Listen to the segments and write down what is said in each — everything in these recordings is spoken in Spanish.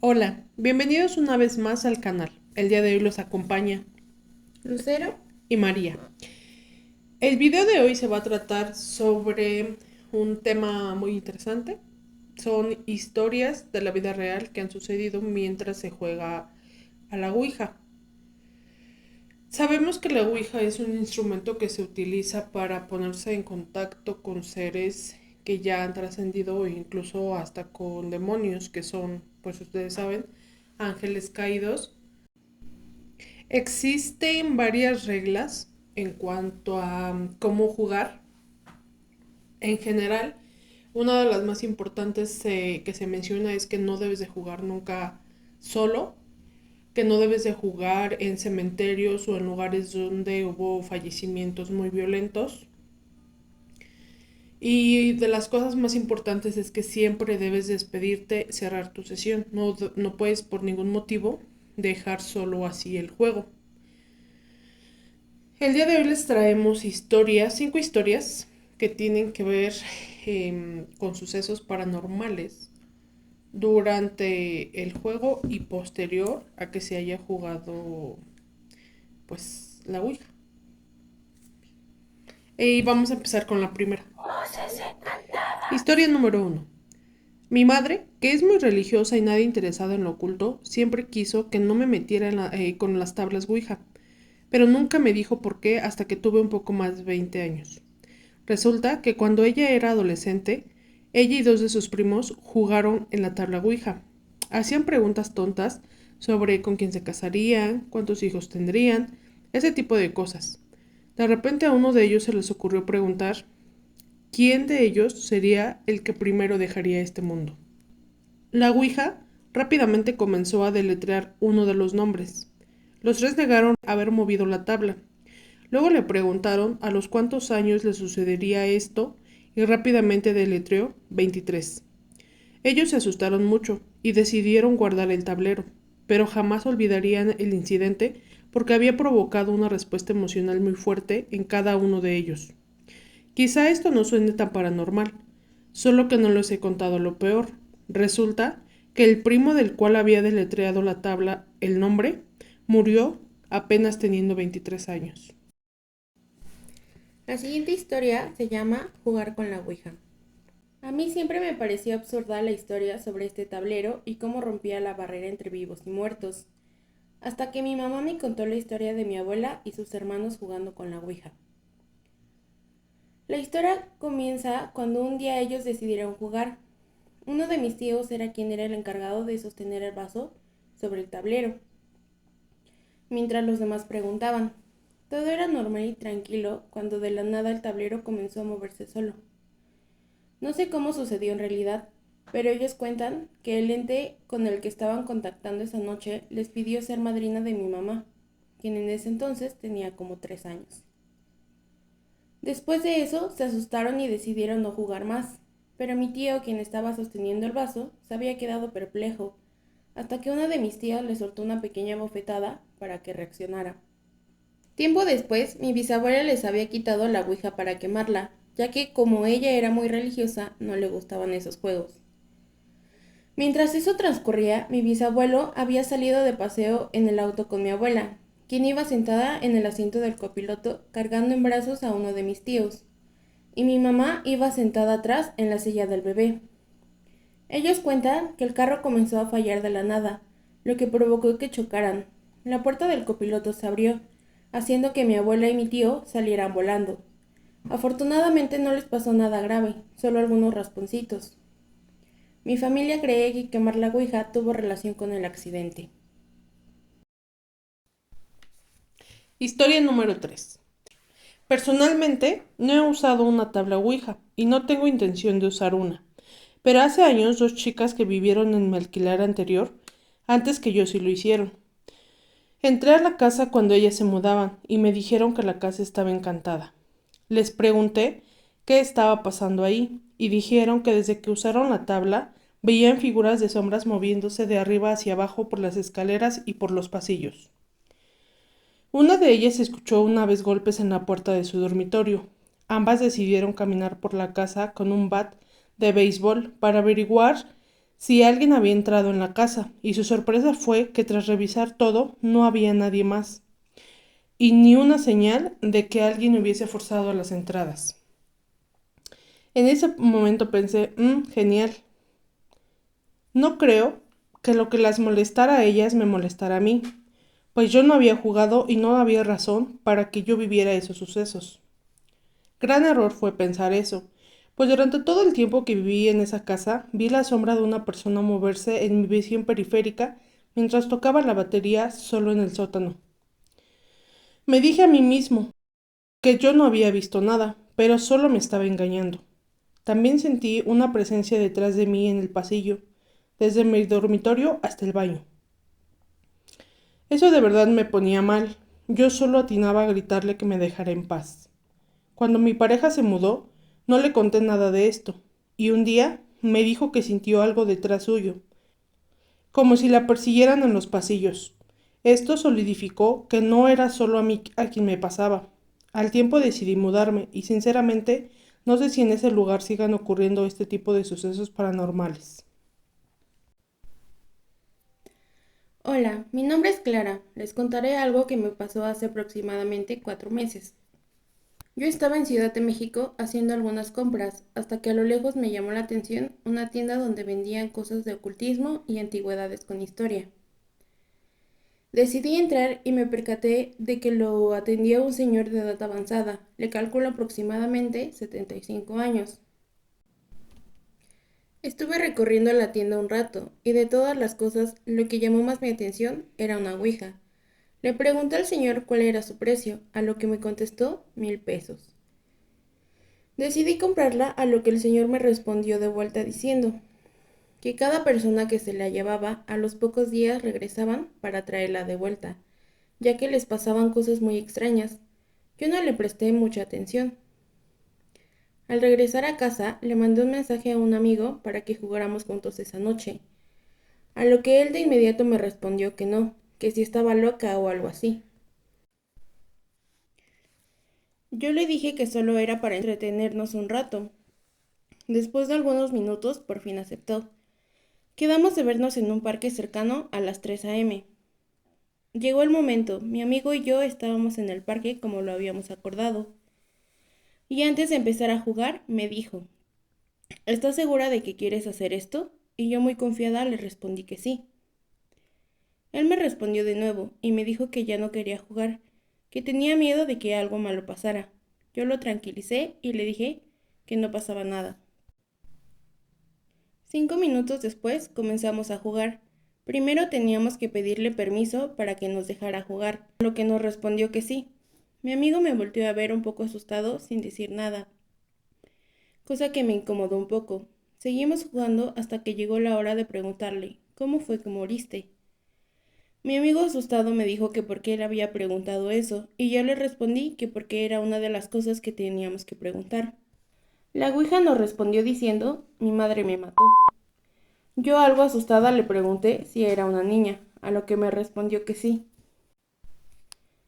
Hola, bienvenidos una vez más al canal. El día de hoy los acompaña Lucero. y María. El video de hoy se va a tratar sobre un tema muy interesante. Son historias de la vida real que han sucedido mientras se juega a la Ouija. Sabemos que la Ouija es un instrumento que se utiliza para ponerse en contacto con seres que ya han trascendido o incluso hasta con demonios que son, pues ustedes saben, ángeles caídos. Existen varias reglas en cuanto a cómo jugar. En general, una de las más importantes que se menciona es que no debes de jugar nunca solo, que no debes de jugar en cementerios o en lugares donde hubo fallecimientos muy violentos. Y de las cosas más importantes es que siempre debes despedirte, cerrar tu sesión. No puedes por ningún motivo dejar solo así el juego. El día de hoy les traemos historias, 5 historias que tienen que ver con sucesos paranormales durante el juego y posterior a que se haya jugado pues la Ouija. Y vamos a empezar con la primera. Voces encantadas. Historia número 1. Mi madre, que es muy religiosa y nada interesada en lo oculto, siempre quiso que no me metiera con las tablas Ouija, pero nunca me dijo por qué hasta que tuve un poco más de 20 años. Resulta que cuando ella era adolescente, ella y dos de sus primos jugaron en la tabla Ouija. Hacían preguntas tontas sobre con quién se casarían, cuántos hijos tendrían, ese tipo de cosas. De repente a uno de ellos se les ocurrió preguntar quién de ellos sería el que primero dejaría este mundo. La Ouija rápidamente comenzó a deletrear uno de los nombres. Los tres negaron haber movido la tabla. Luego le preguntaron a los cuántos años le sucedería esto y rápidamente deletreó 23. Ellos se asustaron mucho y decidieron guardar el tablero, pero jamás olvidarían el incidente porque había provocado una respuesta emocional muy fuerte en cada uno de ellos. Quizá esto no suene tan paranormal, solo que no les he contado lo peor. Resulta que el primo del cual había deletreado la tabla el nombre murió apenas teniendo 23 años. La siguiente historia se llama Jugar con la Ouija. A mí siempre me pareció absurda la historia sobre este tablero y cómo rompía la barrera entre vivos y muertos, hasta que mi mamá me contó la historia de mi abuela y sus hermanos jugando con la Ouija. La historia comienza cuando un día ellos decidieron jugar. Uno de mis tíos era quien era el encargado de sostener el vaso sobre el tablero, mientras los demás preguntaban. Todo era normal y tranquilo cuando de la nada el tablero comenzó a moverse solo. No sé cómo sucedió en realidad, pero ellos cuentan que el ente con el que estaban contactando esa noche les pidió ser madrina de mi mamá, quien en ese entonces tenía como 3 años. Después de eso se asustaron y decidieron no jugar más, pero mi tío, quien estaba sosteniendo el vaso, se había quedado perplejo, hasta que una de mis tías le soltó una pequeña bofetada para que reaccionara. Tiempo después, mi bisabuela les había quitado la ouija para quemarla, ya que como ella era muy religiosa, no le gustaban esos juegos. Mientras eso transcurría, mi bisabuelo había salido de paseo en el auto con mi abuela, quien iba sentada en el asiento del copiloto cargando en brazos a uno de mis tíos, y mi mamá iba sentada atrás en la silla del bebé. Ellos cuentan que el carro comenzó a fallar de la nada, lo que provocó que chocaran. La puerta del copiloto se abrió, haciendo que mi abuela y mi tío salieran volando. Afortunadamente no les pasó nada grave, solo algunos rasponcitos. Mi familia cree que quemar la ouija tuvo relación con el accidente. Historia número 3. Personalmente, no he usado una tabla Ouija y no tengo intención de usar una. Pero hace años dos chicas que vivieron en mi alquiler anterior, antes que yo sí lo hicieron. Entré a la casa cuando ellas se mudaban y me dijeron que la casa estaba encantada. Les pregunté qué estaba pasando ahí y dijeron que desde que usaron la tabla veían figuras de sombras moviéndose de arriba hacia abajo por las escaleras y por los pasillos. Una de ellas escuchó una vez golpes en la puerta de su dormitorio. Ambas decidieron caminar por la casa con un bat de béisbol para averiguar si alguien había entrado en la casa, y su sorpresa fue que tras revisar todo no había nadie más, y ni una señal de que alguien hubiese forzado las entradas. En ese momento pensé, genial. No creo que lo que las molestara a ellas me molestara a mí, pues yo no había jugado y no había razón para que yo viviera esos sucesos. Gran error fue pensar eso, pues durante todo el tiempo que viví en esa casa vi la sombra de una persona moverse en mi visión periférica mientras tocaba la batería solo en el sótano. Me dije a mí mismo que yo no había visto nada, pero solo me estaba engañando. También sentí una presencia detrás de mí en el pasillo, desde mi dormitorio hasta el baño. Eso de verdad me ponía mal. Yo solo atinaba a gritarle que me dejara en paz. Cuando mi pareja se mudó, no le conté nada de esto, y un día me dijo que sintió algo detrás suyo, como si la persiguieran en los pasillos. Esto solidificó que no era solo a mí a quien me pasaba. Al tiempo decidí mudarme, y sinceramente no sé si en ese lugar sigan ocurriendo este tipo de sucesos paranormales. Hola, mi nombre es Clara. Les contaré algo que me pasó hace aproximadamente 4 meses. Yo estaba en Ciudad de México haciendo algunas compras, hasta que a lo lejos me llamó la atención una tienda donde vendían cosas de ocultismo y antigüedades con historia. Decidí entrar y me percaté de que lo atendía un señor de edad avanzada, le calculo aproximadamente 75 años. Estuve recorriendo la tienda un rato, y de todas las cosas, lo que llamó más mi atención era una ouija. Le pregunté al señor cuál era su precio, a lo que me contestó 1000 pesos. Decidí comprarla, a lo que el señor me respondió de vuelta diciendo que cada persona que se la llevaba a los pocos días regresaban para traerla de vuelta, ya que les pasaban cosas muy extrañas. Yo no le presté mucha atención. Al regresar a casa, le mandé un mensaje a un amigo para que jugáramos juntos esa noche, a lo que él de inmediato me respondió que no, que si estaba loca o algo así. Yo le dije que solo era para entretenernos un rato. Después de algunos minutos, por fin aceptó. Quedamos de vernos en un parque cercano a las 3 a.m. Llegó el momento, mi amigo y yo estábamos en el parque como lo habíamos acordado. Y antes de empezar a jugar, me dijo, ¿estás segura de que quieres hacer esto? Y yo muy confiada le respondí que sí. Él me respondió de nuevo y me dijo que ya no quería jugar, que tenía miedo de que algo malo pasara. Yo lo tranquilicé y le dije que no pasaba nada. 5 minutos después comenzamos a jugar. Primero teníamos que pedirle permiso para que nos dejara jugar, a lo que nos respondió que sí. Mi amigo me volteó a ver un poco asustado sin decir nada, cosa que me incomodó un poco. Seguimos jugando hasta que llegó la hora de preguntarle, ¿cómo fue que moriste? Mi amigo asustado me dijo que por qué él había preguntado eso, y yo le respondí que porque era una de las cosas que teníamos que preguntar. La ouija nos respondió diciendo, mi madre me mató. Yo algo asustada le pregunté si era una niña, a lo que me respondió que sí.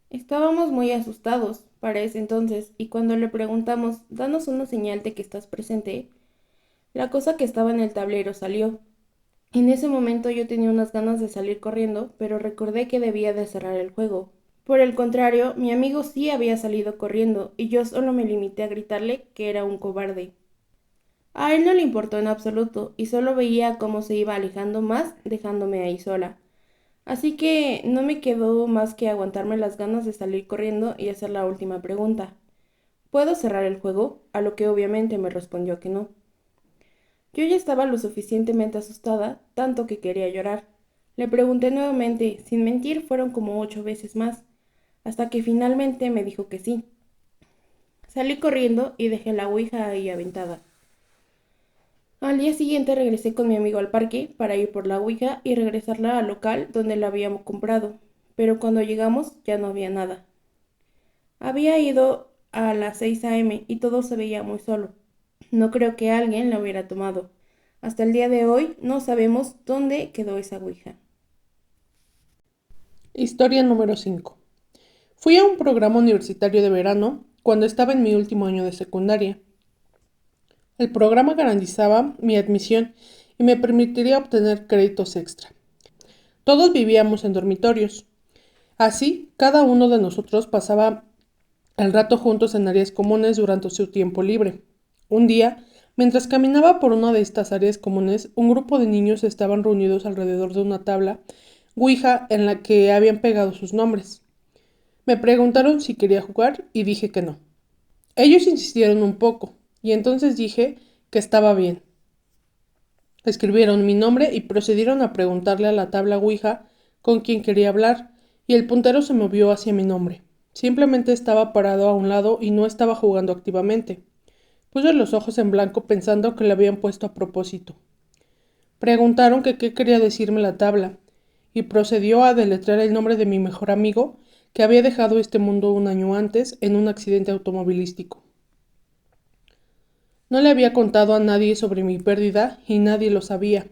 Estábamos muy asustados para ese entonces, y cuando le preguntamos, danos una señal de que estás presente, la cosa que estaba en el tablero salió. En ese momento yo tenía unas ganas de salir corriendo, pero recordé que debía de cerrar el juego. Por el contrario, mi amigo sí había salido corriendo, y yo solo me limité a gritarle que era un cobarde. A él no le importó en absoluto, y solo veía cómo se iba alejando más, dejándome ahí sola. Así que no me quedó más que aguantarme las ganas de salir corriendo y hacer la última pregunta. ¿Puedo cerrar el juego? A lo que obviamente me respondió que no. Yo ya estaba lo suficientemente asustada, tanto que quería llorar. Le pregunté nuevamente, sin mentir fueron como 8 veces más, hasta que finalmente me dijo que sí. Salí corriendo y dejé la ouija ahí aventada. Al día siguiente regresé con mi amigo al parque para ir por la ouija y regresarla al local donde la habíamos comprado, pero cuando llegamos ya no había nada. Había ido a las 6 a.m. y todo se veía muy solo. No creo que alguien la hubiera tomado. Hasta el día de hoy no sabemos dónde quedó esa ouija. Historia número 5. Fui a un programa universitario de verano cuando estaba en mi último año de secundaria. El programa garantizaba mi admisión y me permitiría obtener créditos extra. Todos vivíamos en dormitorios. Así, cada uno de nosotros pasaba el rato juntos en áreas comunes durante su tiempo libre. Un día, mientras caminaba por una de estas áreas comunes, un grupo de niños estaban reunidos alrededor de una tabla Ouija en la que habían pegado sus nombres. Me preguntaron si quería jugar y dije que no. Ellos insistieron un poco, y entonces dije que estaba bien. Escribieron mi nombre y procedieron a preguntarle a la tabla Ouija con quién quería hablar, y el puntero se movió hacia mi nombre. Simplemente estaba parado a un lado y no estaba jugando activamente. Puse los ojos en blanco pensando que le habían puesto a propósito. Preguntaron que qué quería decirme la tabla, y procedió a deletrear el nombre de mi mejor amigo, que había dejado este mundo un año antes en un accidente automovilístico. No le había contado a nadie sobre mi pérdida y nadie lo sabía.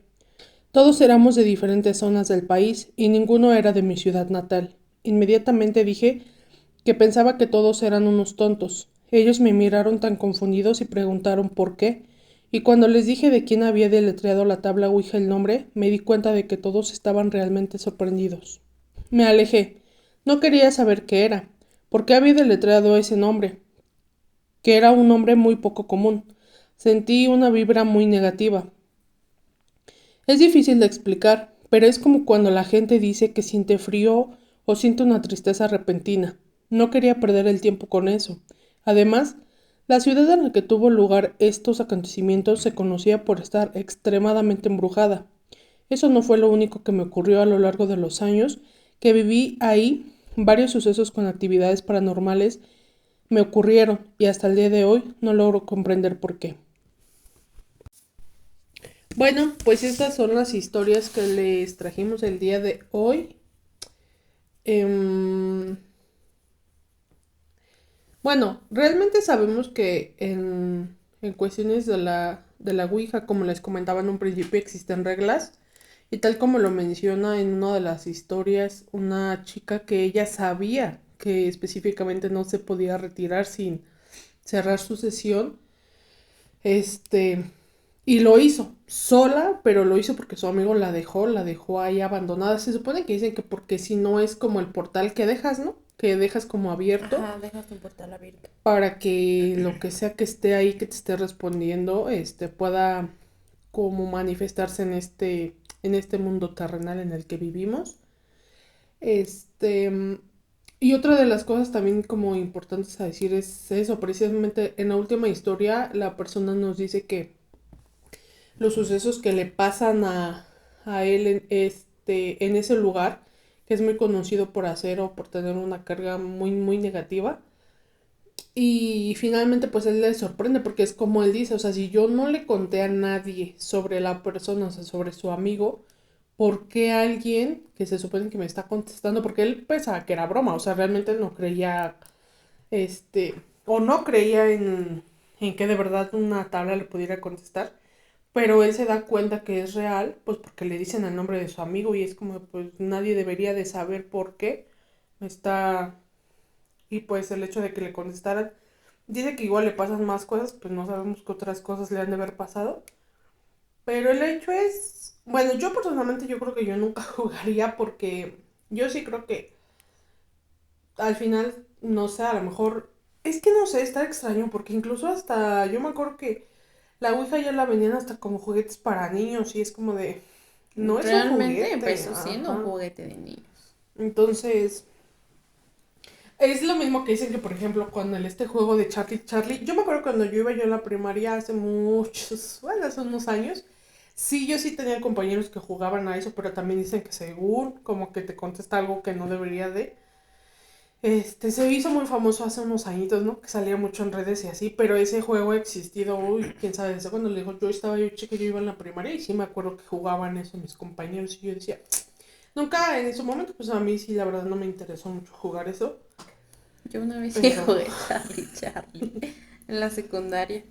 Todos éramos de diferentes zonas del país y ninguno era de mi ciudad natal. Inmediatamente dije que pensaba que todos eran unos tontos. Ellos me miraron tan confundidos y preguntaron por qué, y cuando les dije de quién había deletreado la tabla Ouija el nombre, me di cuenta de que todos estaban realmente sorprendidos. Me alejé. No quería saber qué era, por qué había deletreado ese nombre, que era un nombre muy poco común. Sentí una vibra muy negativa. Es difícil de explicar, pero es como cuando la gente dice que siente frío o siente una tristeza repentina. No quería perder el tiempo con eso. Además, la ciudad en la que tuvo lugar estos acontecimientos se conocía por estar extremadamente embrujada. Eso no fue lo único que me ocurrió a lo largo de los años que viví ahí. Varios sucesos con actividades paranormales me ocurrieron y hasta el día de hoy no logro comprender por qué. Bueno, pues estas son las historias que les trajimos el día de hoy. Em, bueno, realmente sabemos que en cuestiones de la Ouija, como les comentaba en un principio, existen reglas. Y tal como lo menciona en una de las historias, una chica que ella sabía que específicamente no se podía retirar sin cerrar su sesión, este, y lo hizo sola, pero lo hizo porque su amigo la dejó ahí abandonada. Se supone que dicen que porque si no es como el portal que dejas, ¿no? Que dejas como abierto. Ajá, dejas un portal abierto. Para que lo que sea que esté ahí, que te esté respondiendo, pueda como manifestarse en este mundo terrenal en el que vivimos. Este, y otra de las cosas también como importantes a decir es eso, precisamente en la última historia la persona nos dice que los sucesos que le pasan a él en ese lugar, que es muy conocido por hacer o por tener una carga muy, muy negativa. Y finalmente pues él le sorprende porque es como él dice, o sea, si yo no le conté a nadie sobre la persona, o sea, sobre su amigo, ¿por qué alguien que se supone que me está contestando? Porque él pensaba que era broma, o sea, realmente no creía, este, o no creía en que de verdad una tabla le pudiera contestar. Pero él se da cuenta que es real, pues porque le dicen el nombre de su amigo y es como, pues nadie debería de saber por qué está. Y pues el hecho de que le contestaran, dice que igual le pasan más cosas, pues no sabemos qué otras cosas le han de haber pasado. Pero el hecho es, bueno, yo personalmente yo creo que yo nunca jugaría porque yo sí creo que al final, no sé, a lo mejor, es que no sé, está extraño porque incluso hasta, yo me acuerdo que la Ouija ya la vendían hasta como juguetes para niños y es como de, no es un Realmente juguete, empezó siendo un ajá. juguete de niños. Entonces, es lo mismo que dicen que, por ejemplo, cuando este juego de Charlie Charlie, yo me acuerdo cuando yo iba yo en la primaria hace muchos, bueno, hace unos años, sí, yo sí tenía compañeros que jugaban a eso, pero también dicen que según como que te contesta algo que no debería de. Se hizo muy famoso hace unos añitos, ¿no? Que salía mucho en redes y así, pero ese juego ha existido, uy, quién sabe, desde cuando le dijo, yo chica, yo iba en la primaria y sí me acuerdo que jugaban eso mis compañeros y yo decía, nunca en su momento, pues a mí sí, la verdad no me interesó mucho jugar eso, Yo una vez sí pero jugué Charlie Charlie en la secundaria.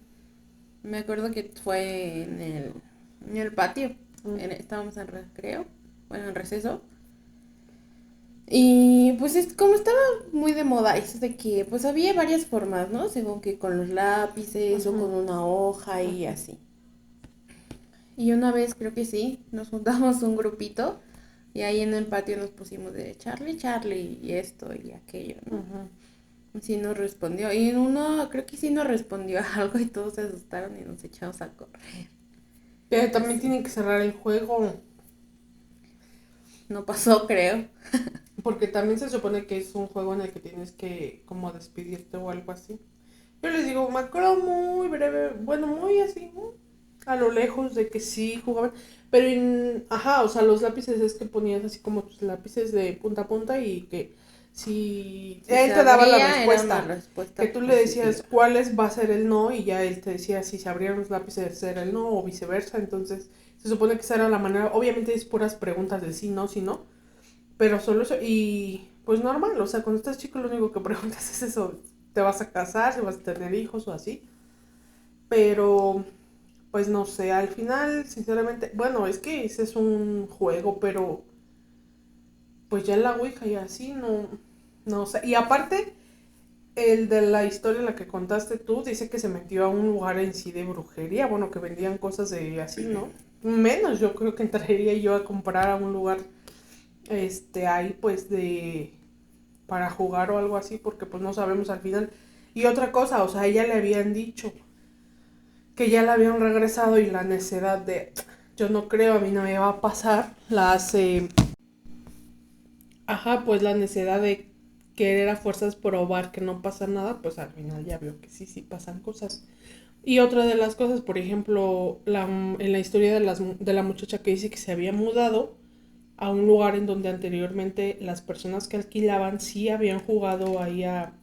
Me acuerdo que fue en el patio. Estábamos en recreo, bueno, en receso. Y pues como estaba muy de moda eso de que pues había varias formas, ¿no? Según que con los lápices o ujú, con una hoja y ujú, así. Y una vez creo que sí, nos juntamos un grupito y ahí en el patio nos pusimos de Charlie, Charlie y esto y aquello, ¿no? Ujú. Sí nos respondió. Y en uno creo que sí nos respondió algo y todos se asustaron y nos echamos a correr. Pero Y también sí, tienen que cerrar el juego, no pasó, creo. porque también se supone que es un juego en el que tienes que como despedirte o algo así. Yo les digo, me acuerdo muy breve, bueno, muy así, ¿no? A lo lejos de que sí jugaban, pero ajá, o sea, los lápices es que ponías así como tus lápices de punta a punta y que si Si se él te daba la abría era una respuesta, que respuesta tú le decías positiva. cuáles va a ser el no y ya él te decía si se abrían los lápices era el no o viceversa, entonces se supone que esa era la manera, obviamente es puras preguntas de sí, no, pero solo eso y pues normal, o sea, cuando estás chico lo único que preguntas es eso, te vas a casar, si vas a tener hijos o así, pero pues no sé, al final, sinceramente, bueno, es que ese es un juego, pero pues ya en la Ouija y así no sé. Y aparte, el de la historia en la que contaste tú, dice que se metió a un lugar en sí de brujería, bueno, que vendían cosas de así, ¿no? Menos yo creo que entraría yo a comprar a un lugar, ahí pues de, para jugar o algo así, porque pues no sabemos al final. Y otra cosa, o sea, ella le habían dicho que ya la habían regresado y la necedad de yo no creo, a mí no me va a pasar, la hace, ajá, pues la necedad de querer a fuerzas probar que no pasa nada, pues al final ya vio que sí pasan cosas. Y otra de las cosas, por ejemplo, en la historia de la muchacha que dice que se había mudado a un lugar en donde anteriormente las personas que alquilaban sí habían jugado ahí a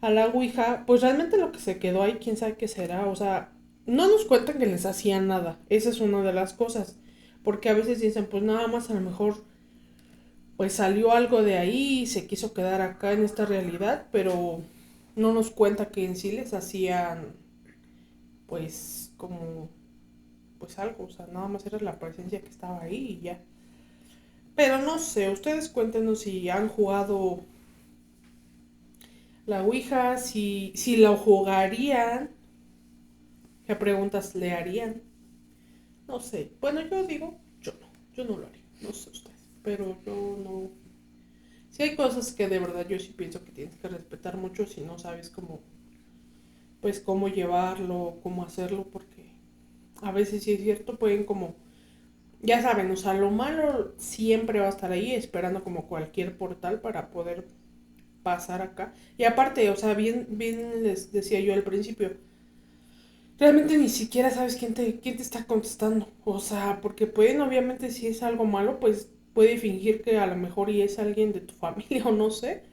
la Ouija, pues realmente lo que se quedó ahí, quién sabe qué será, o sea, no nos cuentan que les hacían nada, esa es una de las cosas, porque a veces dicen, pues nada más a lo mejor, pues salió algo de ahí y se quiso quedar acá en esta realidad, pero no nos cuenta que en sí les hacían, pues, como, pues algo, o sea, nada más era la presencia que estaba ahí y ya. Pero no sé, ustedes cuéntenos si han jugado la Ouija, si la jugarían, qué preguntas le harían. No sé. Bueno, yo digo, yo no. Yo no lo haría. No sé ustedes. Pero yo no. Si hay cosas que de verdad yo sí pienso que tienes que respetar mucho si no sabes cómo, pues cómo llevarlo, cómo hacerlo, porque a veces sí es cierto, pueden como, ya saben, o sea, lo malo siempre va a estar ahí esperando como cualquier portal para poder pasar acá. Y aparte, o sea, bien les decía yo al principio, realmente ni siquiera sabes quién te está contestando. O sea, porque pueden, obviamente, si es algo malo, pues puede fingir que a lo mejor y es alguien de tu familia o no sé.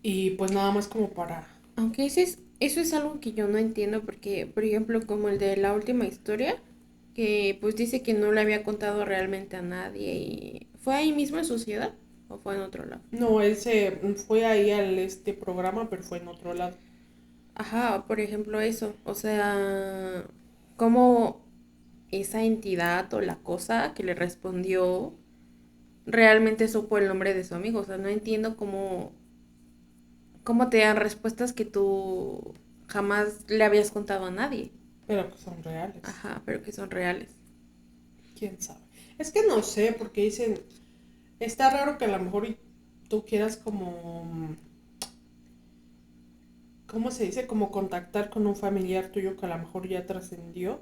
Y pues nada más como para... Aunque eso es algo que yo no entiendo porque, por ejemplo, como el de la última historia, que pues dice que no le había contado realmente a nadie y ¿fue ahí mismo en su ciudad o fue en otro lado? No, él se fue ahí al programa, pero fue en otro lado. Ajá, por ejemplo eso, o sea, cómo esa entidad o la cosa que le respondió realmente supo el nombre de su amigo, o sea, no entiendo cómo te dan respuestas que tú jamás le habías contado a nadie. Pero que son reales. Ajá, pero que son reales. ¿Quién sabe? Es que no sé, porque dicen, está raro que a lo mejor tú quieras como, ¿cómo se dice? Como contactar con un familiar tuyo que a lo mejor ya trascendió.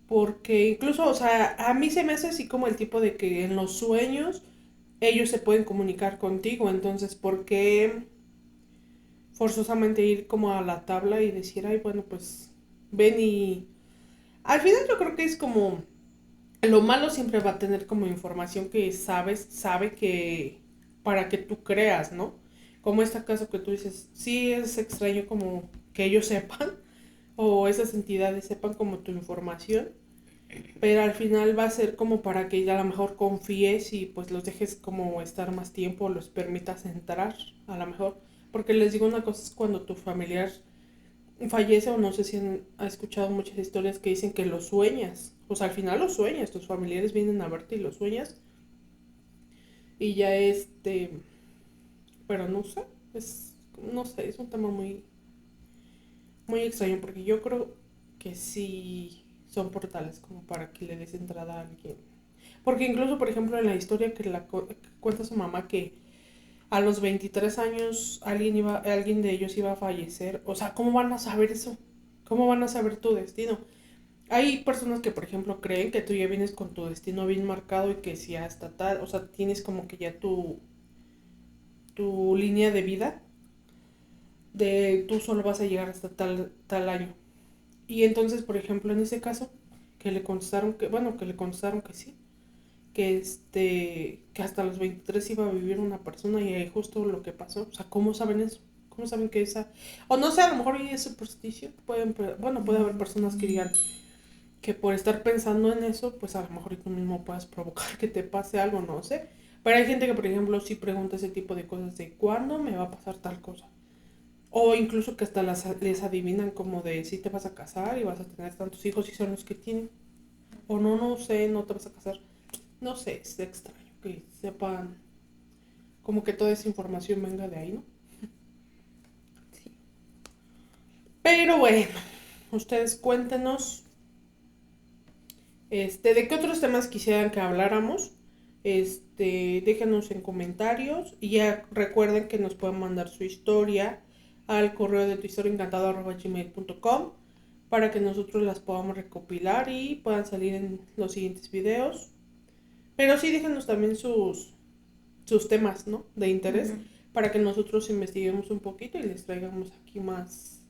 Porque incluso, o sea, a mí se me hace así como el tipo de que en los sueños ellos se pueden comunicar contigo. Entonces, ¿por qué forzosamente ir como a la tabla y decir, ay, bueno, pues ven y... Al final yo creo que es como... Lo malo siempre va a tener como información que sabe que... para que tú creas, ¿no? Como este caso que tú dices, sí es extraño como que ellos sepan o esas entidades sepan como tu información, pero al final va a ser como para que ya a lo mejor confíes y pues los dejes como estar más tiempo, los permitas entrar, a lo mejor. Porque les digo una cosa, es cuando tu familiar fallece o no sé si ha escuchado muchas historias que dicen que lo sueñas. O sea, al final lo sueñas, tus familiares vienen a verte y lo sueñas. Y ya pero no sé, no sé, es un tema muy, muy extraño porque yo creo que sí. son portales como para que le des entrada a alguien. Porque incluso, por ejemplo, en la historia que que cuenta su mamá, que a los 23 años alguien de ellos iba a fallecer. O sea, ¿cómo van a saber eso? ¿Cómo van a saber tu destino? Hay personas que, por ejemplo, creen que tú ya vienes con tu destino bien marcado y que si hasta tal, o sea, tienes como que ya tu línea de vida, de tú solo vas a llegar hasta tal año. Y entonces, por ejemplo, en ese caso, que le contestaron que sí, que hasta los 23 iba a vivir una persona y ahí justo lo que pasó. O sea, ¿cómo saben eso? ¿Cómo saben que esa...? O no sé, a lo mejor es supersticio. Puede haber personas que digan que por estar pensando en eso, pues a lo mejor tú mismo puedas provocar que te pase algo, no sé. Pero hay gente que, por ejemplo, sí pregunta ese tipo de cosas de ¿cuándo me va a pasar tal cosa? O incluso que hasta les adivinan como de si te vas a casar y vas a tener tantos hijos y son los que tienen. O no, no sé, no te vas a casar. No sé, es extraño que sepan como que toda esa información venga de ahí, ¿no? Sí. Pero bueno, ustedes cuéntenos de qué otros temas quisieran que habláramos. Déjenos en comentarios y ya recuerden que nos pueden mandar su historia al correo de tuhistoriaencantada@gmail.com para que nosotros las podamos recopilar y puedan salir en los siguientes videos. Pero sí déjenos también sus temas, ¿no? De interés, Ujú. para que nosotros investiguemos un poquito y les traigamos aquí más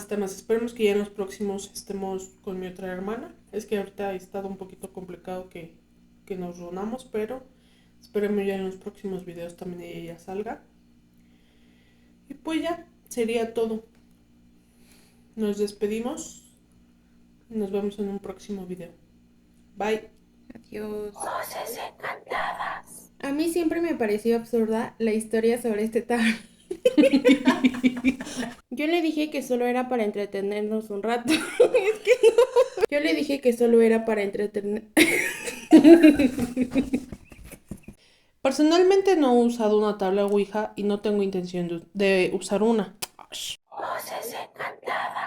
temas. Esperemos que ya en los próximos estemos con mi otra hermana. Es que ahorita ha estado un poquito complicado que nos reunamos, pero esperemos ya en los próximos videos también ella ya salga. Y pues ya, sería todo. Nos despedimos. Nos vemos en un próximo video. Bye. Adiós. A mí siempre me pareció absurda la historia sobre este tablero. Yo le dije que solo era para entretenernos un rato. Es que no. Yo le dije que solo era para entretener. Personalmente no he usado una tabla Ouija y no tengo intención de usar una. Voces encantadas.